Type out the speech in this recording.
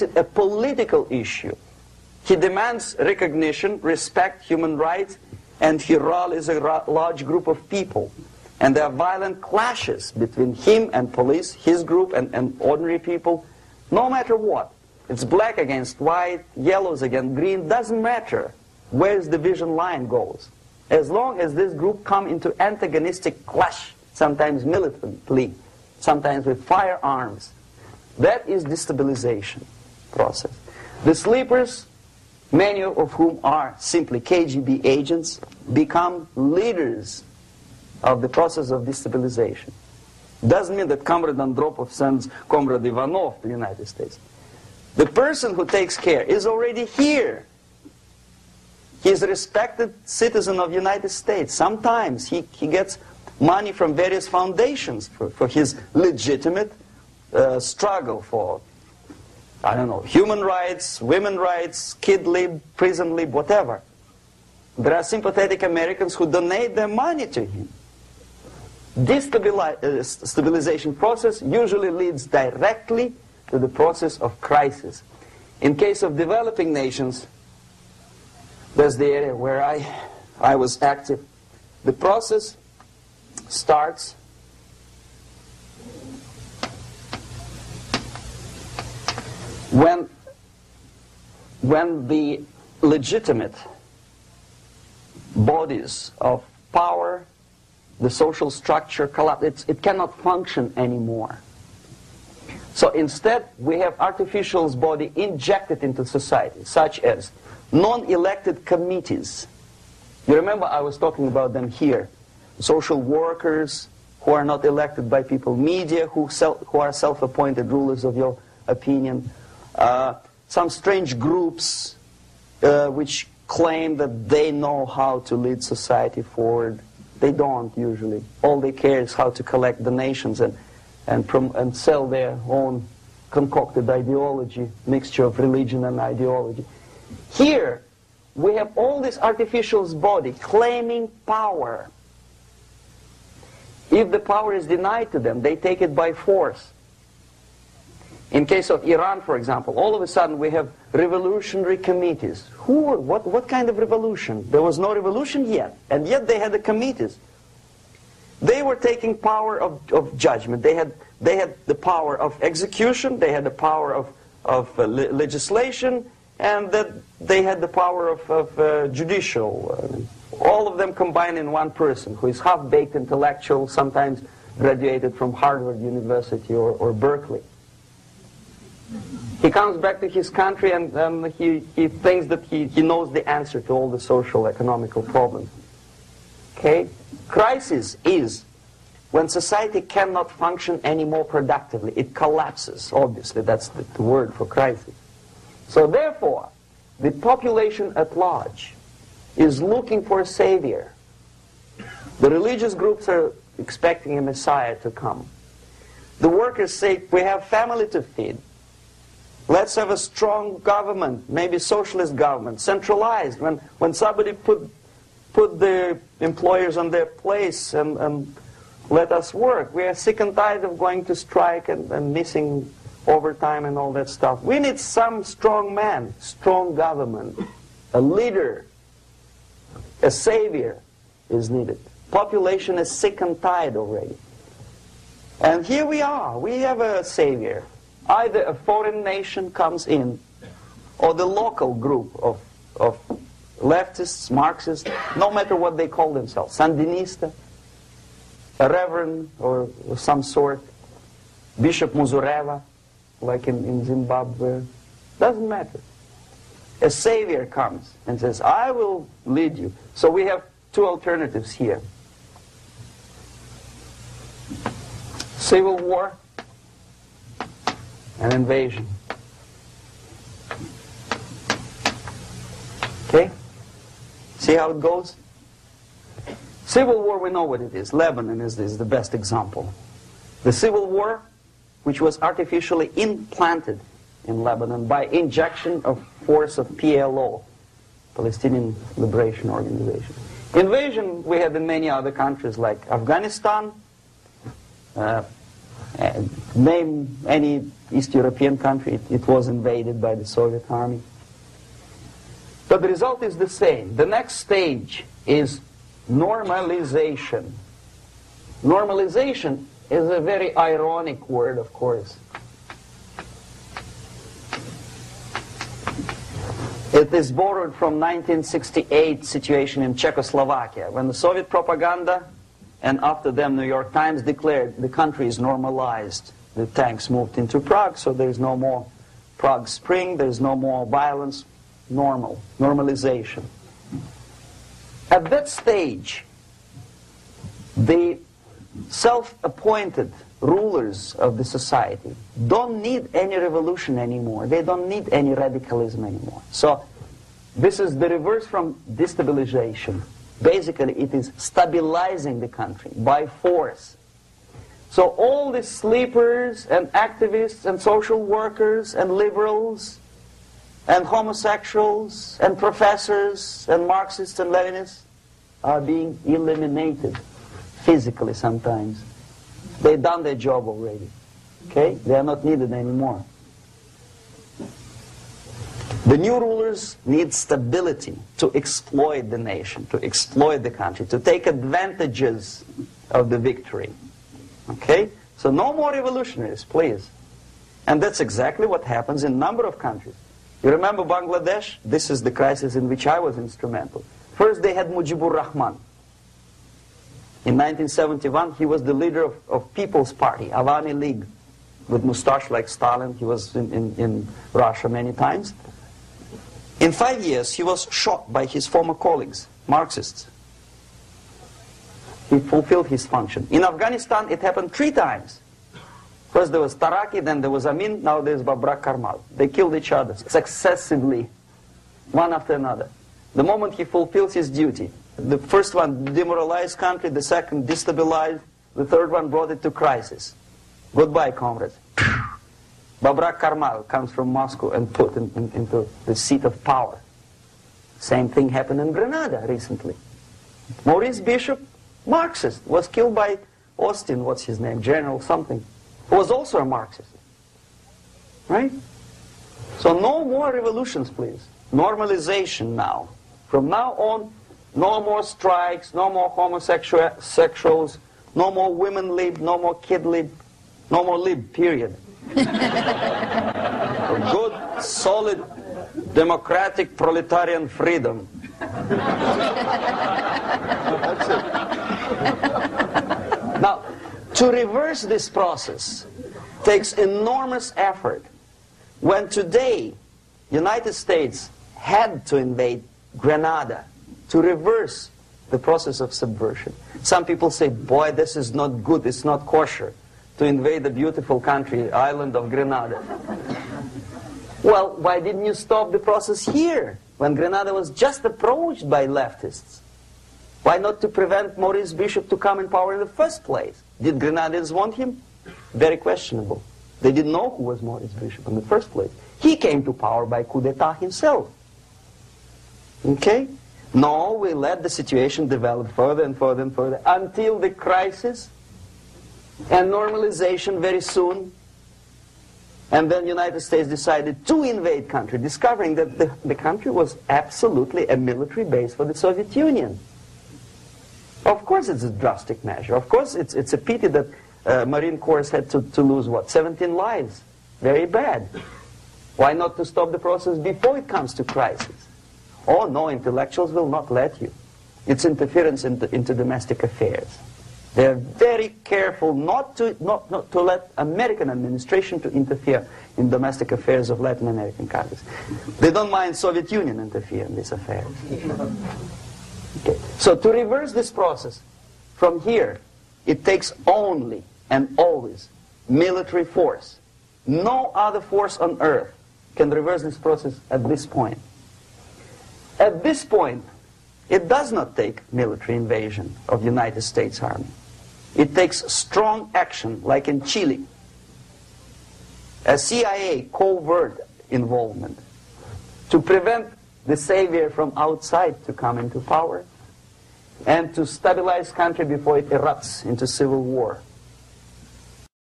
it a political issue. He demands recognition, respect, human rights, and he rallies a large group of people. And there are violent clashes between him and police, his group and ordinary people, no matter what. It's black against white, yellows against green, doesn't matter where the division line goes. As long as this group come into antagonistic clash, sometimes militantly, sometimes with firearms, that is destabilization process. The sleepers, many of whom are simply KGB agents, become leaders of the process of destabilization. Doesn't mean that Comrade Andropov sends Comrade Ivanov to the United States. The person who takes care is already here. He is a respected citizen of the United States. Sometimes he gets money from various foundations for his legitimate struggle for, I don't know, human rights, women's rights, kid lib, prison lib, whatever. There are sympathetic Americans who donate their money to him. This stabilization process usually leads directly to the process of crisis. In case of developing nations, that's the area where I was active. The process starts when the legitimate bodies of power, the social structure collapse. It cannot function anymore. So instead, we have artificial body injected into society, such as non-elected committees. You remember I was talking about them here. Social workers who are not elected by people, media who are self-appointed rulers of your opinion, some strange groups which claim that they know how to lead society forward. They don't usually. All they care is how to collect donations and sell their own concocted ideology, mixture of religion and ideology. Here, we have all this artificial body claiming power. If the power is denied to them, they take it by force. In case of Iran, for example, all of a sudden we have revolutionary committees. What kind of revolution? There was no revolution yet, and yet they had the committees. They were taking power of judgment. They had the power of execution, they had the power of legislation, and that they had the power of judicial. All of them combined in one person, who is half-baked intellectual, sometimes graduated from Harvard University or Berkeley. He comes back to his country and he thinks that he knows the answer to all the social, economical problems. Okay? Crisis is when society cannot function any more productively. It collapses, obviously. That's the word for crisis. So therefore, the population at large is looking for a savior. The religious groups are expecting a Messiah to come. The workers say, we have family to feed. Let's have a strong government, maybe socialist government, centralized, when somebody put the employers on their place and let us work. We are sick and tired of going to strike and missing overtime and all that stuff. We need some strong man, strong government, a leader, a savior is needed. Population is sick and tired already. And here we are. We have a savior. Either a foreign nation comes in, or the local group of leftists, Marxists, no matter what they call themselves, Sandinista, a reverend or some sort, Bishop Muzureva, like in Zimbabwe, doesn't matter. A savior comes and says, I will lead you. So we have two alternatives here. Civil war, an invasion. Okay? See how it goes? Civil war, we know what it is. Lebanon is the best example. The civil war, which was artificially implanted in Lebanon by injection of force of PLO, Palestinian Liberation Organization. Invasion we had in many other countries like Afghanistan, Name any East European country, it was invaded by the Soviet army. But the result is the same. The next stage is normalization. Normalization is a very ironic word, of course. It is borrowed from 1968 situation in Czechoslovakia, when the Soviet propaganda and after them New York Times declared the country is normalized. The tanks moved into Prague, so there is no more Prague Spring, there is no more violence. Normalization. At that stage, the self-appointed rulers of the society don't need any revolution anymore. They don't need any radicalism anymore. So this is the reverse from destabilization. Basically, it is stabilizing the country by force. So all the sleepers and activists and social workers and liberals and homosexuals and professors and Marxists and Leninists are being eliminated physically sometimes. They've done their job already. Okay? They are not needed anymore. The new rulers need stability to exploit the nation, to exploit the country, to take advantages of the victory. Okay? So no more revolutionaries, please. And that's exactly what happens in a number of countries. You remember Bangladesh? This is the crisis in which I was instrumental. First they had Mujibur Rahman. In 1971 he was the leader of People's Party, Awami League, with mustache like Stalin. He was in Russia many times. In 5 years he was shot by his former colleagues, Marxists. He fulfilled his function. In Afghanistan it happened 3 times. First there was Taraki, then there was Amin, now there's Babrak Karmal. They killed each other successively, one after another. The moment he fulfills his duty, the first one demoralized country, the second destabilized, the third one brought it to crisis. Goodbye, comrades. Babrak Karmal comes from Moscow and put into the seat of power. Same thing happened in Grenada recently. Maurice Bishop, Marxist, was killed by Austin, what's his name, General something, who was also a Marxist. Right? So no more revolutions, please. Normalization now. From now on, no more strikes, no more homosexuals, no more women lib, no more kid lib, no more lib, period. A good, solid, democratic, proletarian freedom. That's it. Now, to reverse this process takes enormous effort. When today, United States had to invade Grenada to reverse the process of subversion. Some people say, boy, this is not good, it's not kosher to invade the beautiful country, island of Grenada. Well, why didn't you stop the process here, when Grenada was just approached by leftists? Why not to prevent Maurice Bishop to come in power in the first place? Did Grenadians want him? Very questionable. They didn't know who was Maurice Bishop in the first place. He came to power by coup d'etat himself. Okay? No, we let the situation develop further and further and further until the crisis and normalization very soon. And then the United States decided to invade country, discovering that the country was absolutely a military base for the Soviet Union. Of course it's a drastic measure. Of course it's a pity that Marine Corps had to lose, what, 17 lives. Very bad. Why not to stop the process before it comes to crisis? Oh no, intellectuals will not let you. It's interference into domestic affairs. They're very careful not to let American administration to interfere in domestic affairs of Latin American countries. They don't mind Soviet Union interfere in these affairs. Okay. So to reverse this process from here, it takes only and always military force. No other force on earth can reverse this process at this point. At this point, it does not take military invasion of the United States Army. It takes strong action, like in Chile. A CIA covert involvement to prevent the savior from outside to come into power and to stabilize country before it erupts into civil war.